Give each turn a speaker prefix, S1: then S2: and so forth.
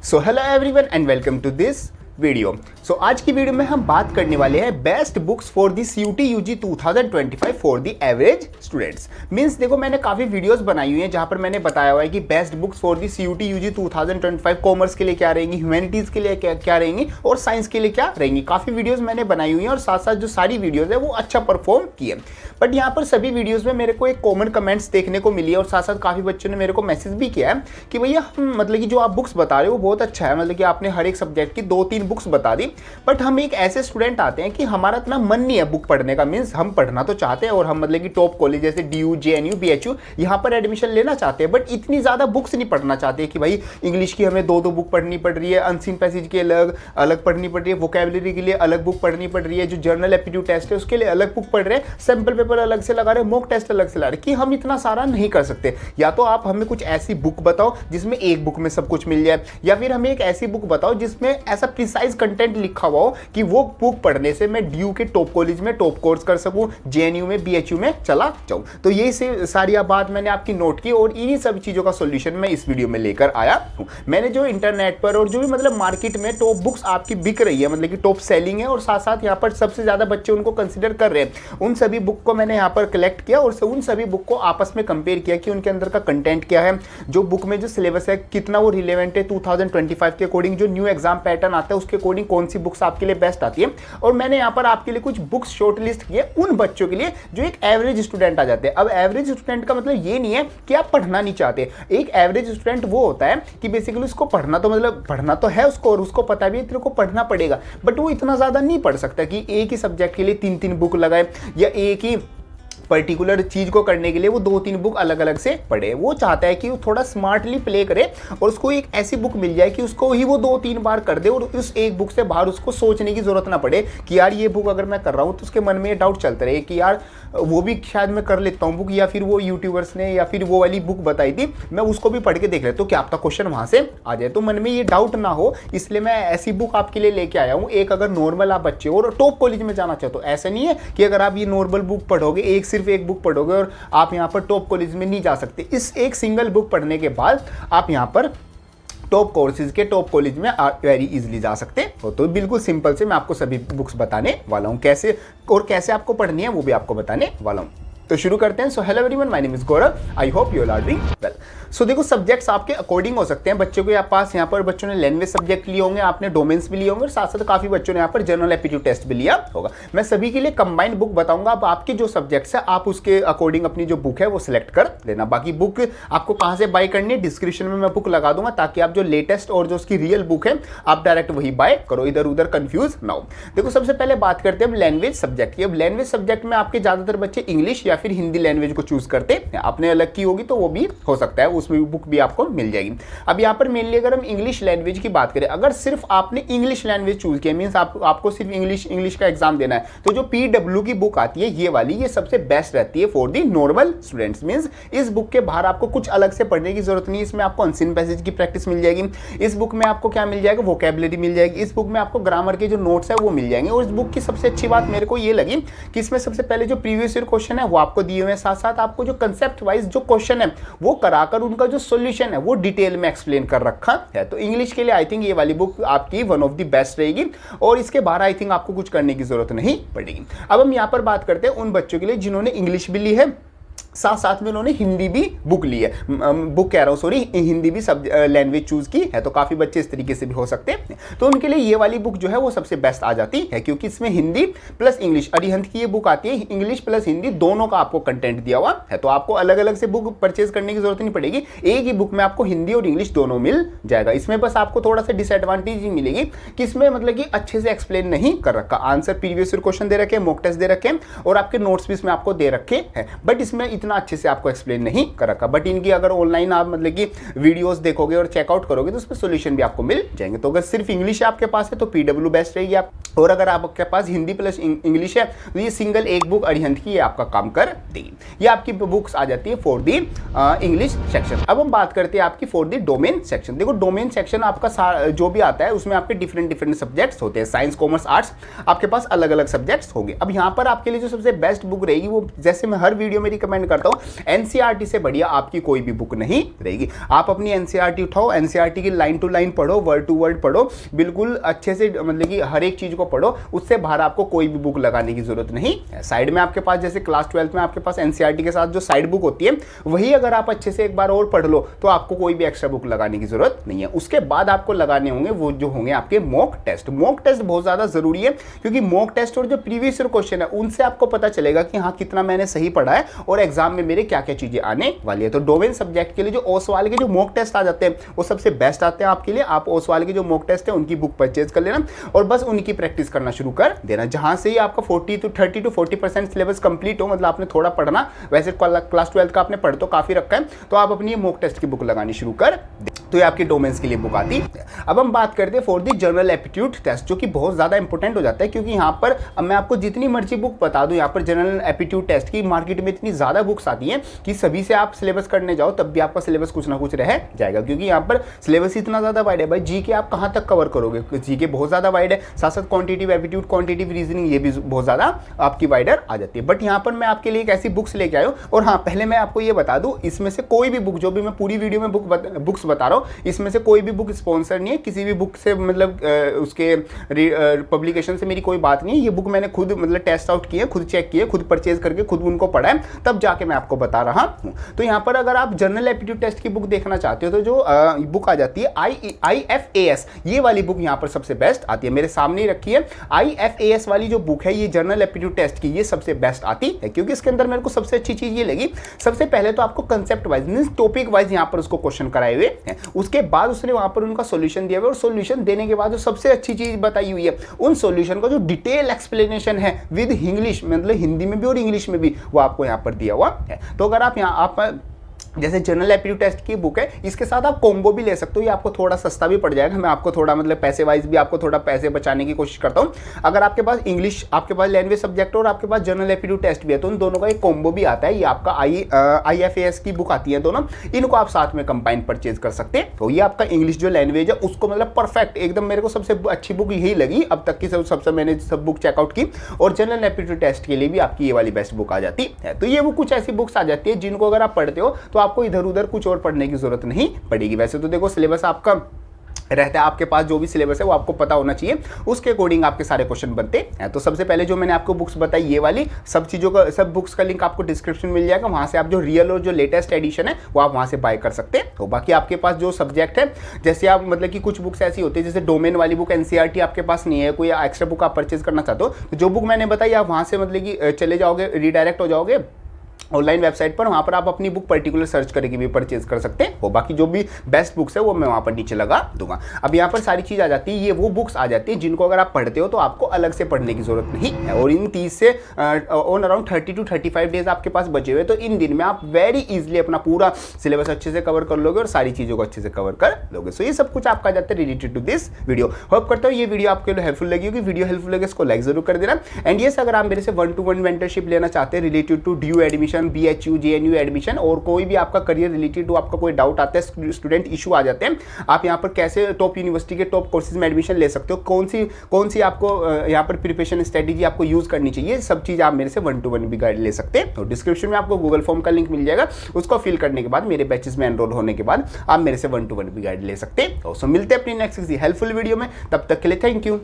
S1: So hello everyone and welcome to this video. So आज की video में हम बात करने वाले हैं best books for the CUET UG 2025 for the average students. Means देखो, मैंने काफ़ी वीडियोस बनाई हुई हैं जहां पर मैंने बताया हुआ है कि best books for the CUET UG 2025 commerce के लिए क्या रहेंगी, ह्यूमैनिटीज़ के लिए क्या रहेंगी और साइंस के लिए क्या रहेंगी। काफ़ी वीडियोज़ मैंने बनाई हुई हैं और साथ साथ जो सारी वीडियोज़ है वो अच्छा परफॉर्म किए। बट यहाँ पर सभी वीडियोज़ में मेरे को एक कॉमन कमेंट्स देखने को मिली है और साथ साथ काफ़ी बच्चों ने मेरे को मैसेज भी किया है कि भैया मतलब कि जो आप बुक्स बता रहे हो वो बहुत अच्छा है, मतलब कि आपने हर एक सब्जेक्ट की 2-3 बुक्स बता दी। बट हम एक ऐसे स्टूडेंट आते हैं कि हमारा इतना मन नहीं है बुक पढ़ने का। मीन्स हम पढ़ना तो चाहते हैं और हम मतलब कि टॉप कॉलेज जैसे DU JNU BHU यहाँ पर एडमिशन लेना चाहते हैं, बट इतनी ज़्यादा बुक्स नहीं पढ़ना चाहते कि भाई इंग्लिश की हमें 2-2 बुक पढ़नी पड़ रही है, अनसीन पैसेज की अलग पढ़नी पड़ रही है, वोकैबुलरी के लिए अलग बुक पढ़नी पड़ रही है, जो जर्नल एप्टीट्यूड टेस्ट है उसके लिए अलग बुक पढ़ रहे हैं, सैम्पल पेपर अलग से लगा रहे हैं, मॉक टेस्ट अलग से ला रहे हैं, कि हम इतना सारा नहीं कर सकते। या तो आप हमें कुछ ऐसी बुक बताओ जिसमें एक बुक में सब कुछ मिल जाए, या फिर हमें एक ऐसी बुक बताओ जिसमें ऐसा प्रिसाइज कंटेंट लिखा हुआ हो कि वो बुक पढ़ने से मैं DU के टॉप कॉलेज में टॉप कोर्स कर सकूं, JNU में BHU में चला जाऊं। तो यही से सारी बात मैंने आपकी नोट की और इन्हीं सब चीज़ों का सॉल्यूशन मैं इस वीडियो में लेकर आया हूं। मैंने जो इंटरनेट पर और जो भी मतलब मार्केट में टॉप बुक्स आपकी बिक रही है, मतलब कि टॉप सेलिंग है और साथ साथ यहाँ पर सबसे ज़्यादा बच्चे उनको कंसिडर कर रहे हैं, उन सभी बुक को मैंने यहाँ पर कलेक्ट किया और उन सभी बुक को आपस में कंपेयर किया कि उनके अंदर का कंटेंट क्या है, जो बुक में जो सिलेबस है कितना वो रिलेवेंट है 2025 के अकॉर्डिंग, जो न्यू एग्जाम पैटर्न आता है उसके अकॉर्डिंग कौन सी बुक्स आपके लिए बेस्ट आती है। और मैंने यहाँ पर आपके लिए कुछ बुक्स शॉर्ट लिस्ट किए उन बच्चों के लिए जो एक एवरेज स्टूडेंट आ जाते हैं। अब एवरेज स्टूडेंट का मतलब ये नहीं है कि आप पढ़ना नहीं चाहते। एक एवरेज स्टूडेंट वो होता है कि बेसिकली उसको पढ़ना तो मतलब पढ़ना तो है उसको और उसको पता भी है तेरे को पढ़ना पड़ेगा, बट वो इतना ज़्यादा नहीं पढ़ सकता कि एक ही सब्जेक्ट के लिए 3-3 बुक लगाए या एक ही पर्टिकुलर चीज़ को करने के लिए वो 2-3 बुक अलग अलग से पढ़े। वो चाहता है कि वो थोड़ा स्मार्टली प्ले करे और उसको एक ऐसी बुक मिल जाए कि उसको ही वो 2-3 बार कर दे और उस एक बुक से बाहर उसको सोचने की ज़रूरत ना पड़े कि यार ये बुक अगर मैं कर रहा हूँ तो उसके मन में ये डाउट चलता रहे कि यार वो भी शायद मैं कर लेता हूँ बुक, या फिर वो यूट्यूबर्स ने या फिर वो वाली बुक बताई थी मैं उसको भी पढ़ के देख लेता हूँ क्या आपका क्वेश्चन वहाँ से आ जाए, तो मन में ये डाउट ना हो। इसलिए मैं ऐसी बुक आपके लिए लेके आया हूँ। एक अगर नॉर्मल आप बच्चे और टॉप कॉलेज में जाना चाहते हो, ऐसा नहीं है कि अगर आप ये नॉर्मल बुक पढ़ोगे, सिर्फ एक बुक पढ़ोगे और आप यहाँ पर टॉप कॉलेज में नहीं जा सकते। इस एक सिंगल बुक पढ़ने के बाद आप यहाँ पर टॉप कोर्सेज के टॉप कॉलेज में वेरी इजीली जा सकते हो। तो बिल्कुल सिंपल से मैं आपको सभी बुक्स बताने वाला हूँ, कैसे और कैसे आपको पढ़नी है वो भी आपको बताने वाला हूँ। तो शुरू करते हैं। So hello everyone, my name is Gaurav, I hope you are doing well. So देखो, सब्जेक्ट्स आपके अकॉर्डिंग हो सकते हैं। बच्चों के पास यहाँ पर बच्चों ने लैंग्वेज सब्जेक्ट लिए होंगे, आपने डोमेन्स भी लिए होंगे और साथ साथ काफ़ी बच्चों ने यहाँ पर जनरल एप्टीट्यूड टेस्ट भी लिया होगा। मैं सभी के लिए कंबाइंड बुक बताऊंगा। अब आपके जो सब्जेक्ट्स है आप उसके अकॉर्डिंग अपनी जो बुक है वो सिलेक्ट कर लेना। बाकी बुक आपको कहाँ से बाय करनी है डिस्क्रिप्शन में मैं बुक लगा दूंगा, ताकि आप जो लेटेस्ट और जो उसकी रियल बुक है आप डायरेक्ट वही बाय करो, इधर उधर कंफ्यूज ना हो। देखो, सबसे पहले बात करते हैं लैंग्वेज सब्जेक्ट की। अब लैंग्वेज सब्जेक्ट में आपके ज़्यादातर बच्चे इंग्लिश या फिर हिंदी लैंग्वेज को चूज करते हैं। आपने अलग की होगी तो वो भी हो सकता है, उसमें बुक भी आपको मिल जाएगी। अब यहाँ पर मेनली अगर हम इंग्लिश लैंग्वेज की बात करें, अगर सिर्फ आपने इंग्लिश लैंग्वेज चूज किया, मींस आपको सिर्फ इंग्लिश का एग्जाम देना है, तो जो PW की बुक आती है ये वाली, ये सबसे बेस्ट रहती है for the normal students. Means इस बुक के बाहर आपको कुछ अलग से पढ़ने की जरूरत नहीं है। इसमें आपको अनसीन पैसेज की प्रैक्टिस मिल जाएगी, इस बुक में आपको क्या मिल जाएगा, वोकैबुलरी मिल जाएगी, इस बुक में आपको ग्रामर के जो नोट्स है वो मिल जाएंगे। और इस बुक की सबसे अच्छी बात मेरे को ये लगी कि इसमें सबसे पहले जो प्रीवियस ईयर क्वेश्चन है वो आपको दिए हुए हैं, साथ साथ आपको जो कंसेप्ट वाइज जो क्वेश्चन है वो कराकर उनका जो सॉल्यूशन है वो डिटेल में एक्सप्लेन कर रखा है। तो इंग्लिश के लिए आई थिंक ये वाली बुक आपकी वन ऑफ द बेस्ट रहेगी और इसके बाहर आई थिंक आपको कुछ करने की जरूरत नहीं पड़ेगी। अब हम यहां पर बात करते हैं उन बच्चों के लिए जिन्होंने इंग्लिश भी ली है, साथ साथ में उन्होंने हिंदी भी बुक ली है, बुक कह रहा हूँ सॉरी, हिंदी भी सब लैंग्वेज चूज की है। तो काफ़ी बच्चे इस तरीके से भी हो सकते हैं, तो उनके लिए ये वाली बुक जो है वो सबसे बेस्ट आ जाती है, क्योंकि इसमें हिंदी प्लस इंग्लिश, अरिहंत की ये बुक आती है, इंग्लिश प्लस हिंदी दोनों का आपको कंटेंट दिया हुआ है। तो आपको अलग अलग से बुक परचेज करने की जरूरत नहीं पड़ेगी, एक ही बुक में आपको हिंदी और इंग्लिश दोनों मिल जाएगा। इसमें बस आपको थोड़ा सा डिसएडवांटेज ही मिलेगी कि इसमें मतलब कि अच्छे से एक्सप्लेन नहीं कर रखा, आंसर प्रीवियस ईयर क्वेश्चन दे रखे, मॉक टेस्ट दे रखे और आपके नोट्स भी इसमें आपको दे रखे हैं, बट इसमें इतना अच्छे से आपको एक्सप्लेन नहीं कर रखा। बट इनकी अगर ऑनलाइन आप मतलब कि वीडियोस देखोगे और चेकआउट करोगे तो उसमें सॉल्यूशन भी आपको मिल जाएंगे। तो अगर सिर्फ इंग्लिश आपके पास है तो PW बेस्ट रहेगी आप, और अगर आपके पास हिंदी प्लस इंग्लिश है तो ये सिंगल एक बुक अरिहंत की ये आपका काम कर देगी। ये आपकी बुक्स आ जाती है फॉर दी इंग्लिश सेक्शन। अब हम बात करते हैं आपकी फॉर दी डोमेन सेक्शन। देखो, डोमेन सेक्शन आपका जो भी आता है उसमें आपके डिफरेंट सब्जेक्ट्स होते हैं, साइंस कॉमर्स आर्ट्स, आपके पास अलग अलग सब्जेक्ट्स होंगे। अब यहाँ पर आपके लिए जो सबसे बेस्ट बुक रहेगी वो, जैसे मैं हर वीडियो में रिकमेंड करता करता हूँ, एनसीईआरटी से बढ़िया आपकी कोई भी बुक नहीं रहेगी। आप अपनी एनसीईआरटी उठाओ, एनसीईआरटी की लाइन टू लाइन पढ़ो, वर्ड टू वर्ड पढ़ो, बिल्कुल अच्छे से, मतलब कि हर एक चीज को पढ़ो, उससे बाहर आपको कोई भी बुक लगाने की जरूरत नहीं है। साइड में आपके पास जैसे क्लास 12 में आपके पास एनसीईआरटी के साथ जो साइड बुक होती है, वही अगर आप अच्छे से एक बार और पढ़ लो तो आपको कोई भी एक्स्ट्रा बुक लगाने की जरूरत नहीं है। उसके बाद आपको लगाने होंगे वो जो होंगे आपके मॉक टेस्ट। मॉक टेस्ट बहुत ज्यादा जरूरी है, क्योंकि मॉक टेस्ट और जो प्रीवियस ईयर क्वेश्चन है उनसे आपको पता चलेगा कि हाँ कितना मैंने सही पढ़ा है और एग्जाम में मेरे क्या क्या चीजें आने वाली है। तो डोमेन सब्जेक्ट के लिए जो ओसवाल के जो मॉक टेस्ट आ जाते हैं वो सबसे बेस्ट आते हैं आपके लिए। आप ओसवाल के जो मॉक टेस्ट है उनकी बुक परचेज कर लेना और बस उनकी प्रैक्टिस करना शुरू कर देना। जहां से ही आपका 30 to 40% सिलेबस कंप्लीट हो, मतलब आपने थोड़ा पढ़ना, वैसे क्लास 12 का आपने पढ़ तो काफी रखा है, तो आप अपनी मॉक टेस्ट की बुक लगानी शुरू कर दे, तो ये आपके डोमेन्स के लिए बुक आती है। अब हम बात करते हैं for the general aptitude test, जो कि बहुत ज्यादा इंपॉर्टेंट हो जाता है, क्योंकि यहाँ पर अब मैं आपको जितनी मर्जी बुक बता दूं, यहाँ पर जनरल एप्टीट्यूड टेस्ट की मार्केट में इतनी ज्यादा बुक्स आती हैं कि सभी से आप सिलेबस करने जाओ तब भी आपका सिलेबस कुछ ना कुछ रह जाएगा, क्योंकि यहाँ पर सिलेबस इतना ज्यादा वाइड है। भाई जीके आप कहाँ तक कवर करोगे, जीके बहुत ज्यादा वाइड है, साथ साथ क्वांटिटेटिव एप्टीट्यूड, क्वांटिटेटिव रीजनिंग, ये भी बहुत ज्यादा आपकी वाइडर आ जाती है। बट यहाँ पर मैं आपके लिए एक ऐसी बुक्स लेके आया हूँ, और हाँ पहले मैं आपको ये बता दूं, इसमें से कोई भी बुक, जो भी मैं पूरी वीडियो में बुक्स बता रहा हूँ, इसमें से कोई भी बुक स्पॉन्सर नहीं है, किसी भी बुक से मतलब उसके पब्लिकेशन से मेरी कोई बात नहीं है। ये बुक मैंने खुद मतलब टेस्ट आउट किए, खुद चेक किए, खुद परचेज करके खुद उनको पढ़ा है, तब जाके मैं आपको बता रहा हूँ। तो यहाँ पर अगर आप जनरल एप्टीट्यूड टेस्ट की बुक देखना चाहते हो तो जो बुक आ जाती है IFAS, ये वाली बुक यहाँ पर सबसे बेस्ट आती है, मेरे सामने ही रखी है। IFAS वाली जो बुक है ये जनरल एप्टीट्यूड टेस्ट की ये सबसे बेस्ट आती है, क्योंकि इसके अंदर मेरे को सबसे अच्छी चीज ये लगी, सबसे पहले तो आपको concept wise means topic wise यहाँ पर उसको क्वेश्चन कराए हुए हैं, उसके बाद उसने वहां पर उनका सॉल्यूशन दिया हुआ है, और सॉल्यूशन देने के बाद जो सबसे अच्छी चीज बताई हुई है, उन सॉल्यूशन का जो डिटेल एक्सप्लेनेशन है विद इंग्लिश, मतलब हिंदी में भी और इंग्लिश में भी, वो आपको यहाँ पर दिया हुआ है। तो अगर आप जैसे जनरल एप्टीट्यूड टेस्ट की बुक है, इसके साथ आप कॉम्बो भी ले सकते हो, ये आपको थोड़ा सस्ता भी पड़ जाएगा। मैं आपको थोड़ा मतलब पैसे वाइज भी आपको थोड़ा पैसे बचाने की कोशिश करता हूँ। अगर आपके पास इंग्लिश, आपके पास लैंग्वेज सब्जेक्ट और आपके पास जनरल एप्टीट्यूड टेस्ट भी है, तो उन दोनों का एक कॉम्बो भी आता है। ये आपका IFAS की बुक आती है दोनों, इनको आप साथ में कंबाइन परचेज कर सकते हैं। तो ये आपका इंग्लिश जो लैंग्वेज है उसको मतलब परफेक्ट एकदम, मेरे को सबसे अच्छी बुक यही लगी अब तक की, सबसे मैंने सब बुक चेकआउट की, और जनरल एप्टीट्यूड टेस्ट के लिए भी आपकी ये वाली बेस्ट बुक आ जाती है। तो ये वो कुछ ऐसी बुक्स आ जाती है जिनको अगर आप पढ़ते हो तो आपको इधर उधर कुछ और पढ़ने की जरूरत नहीं पड़ेगी। वैसे तो देखो सिलेबस आपका रहता है, आपके पास जो भी सिलेबस है वो आपको पता होना चाहिए, उसके अकॉर्डिंग आपके सारे क्वेश्चन बनते हैं। तो सबसे पहले जो मैंने आपको बुक्स बताई ये वाली, सब चीज़ों का, सब बुक्स का लिंक आपको डिस्क्रिप्शन मिल जाएगा, वहाँ से आप जो रियल और जो लेटेस्ट एडिशन है वो आप वहाँ से बाय कर सकते हैं। तो बाकी आपके पास जो सब्जेक्ट है, जैसे आप मतलब कि कुछ बुक्स ऐसी होती है, जैसे डोमेन वाली बुक एनसीईआरटी आपके पास नहीं है, कोई एक्स्ट्रा बुक आप परचेज करना चाहते हो, तो जो बुक मैंने बताई आप वहाँ से मतलब कि चले जाओगे, रिडायरेक्ट हो जाओगे ऑनलाइन वेबसाइट पर, वहाँ पर आप अपनी बुक पर्टिकुलर सर्च करके भी परचेज कर सकते हैं। वो बाकी जो भी बेस्ट बुक्स है वो मैं वहाँ पर नीचे लगा दूंगा। अब यहाँ पर सारी चीज़ आ जाती है, ये वो बुक्स आ जाती है जिनको अगर आप पढ़ते हो तो आपको अलग से पढ़ने की जरूरत नहीं है। और इन 30 से ऑन अराउंड 30 to 35 डेज आपके पास बचे हुए, तो इन दिन में आप वेरी इजिली अपना पूरा सिलेबस अच्छे से कवर कर लोगे और सारी चीज़ों को अच्छे से कवर कर लोगे। सो ये सब कुछ आपका जाता है related to this video. Hope करता हूँ ये वीडियो आपके लिए हेल्पफुल लगी होगी। वीडियो हेल्पफुल लगे इसको लाइक जरूर कर देना। एंड ये अगर आप मेरे से 1-to-1 मेंटरशिप लेना चाहते हैं related to DU admission, BHU, JNU admission, और कोई भी आपका करियर रिलेटेड आपका कोई डाउट आता है, स्टूडेंट इशू आ जाते हैं, आप यहाँ पर कैसे टॉप यूनिवर्सिटी के टॉप कोर्सेज में एडमिशन ले सकते हो, कौन सी आपको यहाँ पर प्रिपरेशन स्ट्रेटेजी आपको यूज करनी चाहिए, सब चीज आप मेरे से 1-to-1 भी गाइड ले सकते हैं। तो डिस्क्रिप्शन में आपको गूगल फॉर्म का लिंक मिल जाएगा, उसको फिल करने के बाद मेरे बैचेस में एनरोल होने के बाद आप मेरे से 1-to-1 भी गाइड ले सकते हैं। तो मिलते हैं अपनी नेक्स्ट किसी हेल्पफुल वीडियो में, तब तक के लिए थैंक यू।